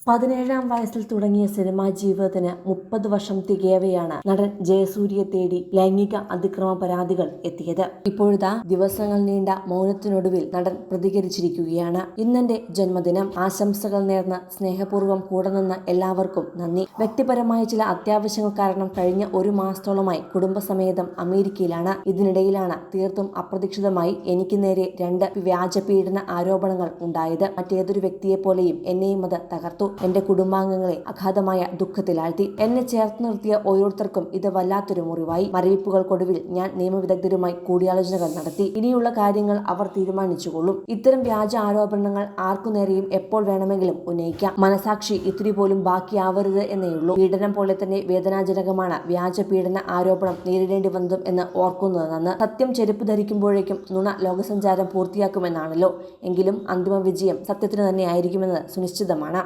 17-ാം വയസ്സിൽ തുടങ്ങിയ സിനിമാ ജീവിതത്തിന് 30 വർഷം തികയവെയാണ് നടൻ ജയസൂര്യയെ തേടി ലൈംഗിക അതിക്രമ പരാതികൾ എത്തിയത്. ഇപ്പോഴിതാ ദിവസങ്ങൾ നീണ്ട മൗനത്തിനൊടുവിൽ നടൻ പ്രതികരിച്ചിരിക്കുകയാണ്. ഇന്നെന്റെ ജന്മദിനം. ആശംസകൾ നേർന്ന് സ്നേഹപൂർവ്വം കൂടെ നിന്ന് എല്ലാവർക്കും നന്ദി. വ്യക്തിപരമായ ചില അത്യാവശ്യങ്ങൾ കാരണം കഴിഞ്ഞ ഒരു മാസത്തോളമായി കുടുംബസമേതം അമേരിക്കയിലാണ്. ഇതിനിടയിലാണ് തീർത്തും അപ്രതീക്ഷിതമായി എനിക്ക് നേരെ 2 വ്യാജ പീഡന ആരോപണങ്ങൾ ഉണ്ടായത്. മറ്റേതൊരു വ്യക്തിയെപ്പോലെയും എന്നെയും അത് തകർത്തു. എന്റെ കുടുംബാംഗങ്ങളെ അഗാധമായ ദുഃഖത്തിലാഴ്ത്തി. എന്നെ ചേർത്ത് നിർത്തിയ ഓരോരുത്തർക്കും ഇത് വല്ലാത്തൊരു മുറിവായി. മരവിപ്പുകൾക്കൊടുവിൽ ഞാൻ നിയമവിദഗ്ധരുമായി കൂടിയാലോചനകൾ നടത്തി. ഇനിയുള്ള കാര്യങ്ങൾ അവർ തീരുമാനിച്ചുകൊള്ളും. ഇത്തരം വ്യാജ ആരോപണങ്ങൾ ആർക്കുനേരെയും എപ്പോൾ വേണമെങ്കിലും ഉന്നയിക്കാം. മനസാക്ഷി ഇത്തിരി പോലും ബാക്കിയാവരുത് എന്നേയുള്ളൂ. പീഡനം പോലെ തന്നെ വേദനാജനകമാണ് വ്യാജ പീഡന ആരോപണം നേരിടേണ്ടി വന്നതും എന്ന് ഓർക്കുന്നത് നന്ന്. സത്യം ചെരുപ്പ് ധരിക്കുമ്പോഴേക്കും നുണ ലോകസഞ്ചാരം പൂർത്തിയാക്കുമെന്നാണല്ലോ. എങ്കിലും അന്തിമ വിജയം സത്യത്തിന് തന്നെ ആയിരിക്കുമെന്നത് സുനിശ്ചിതമാണ്.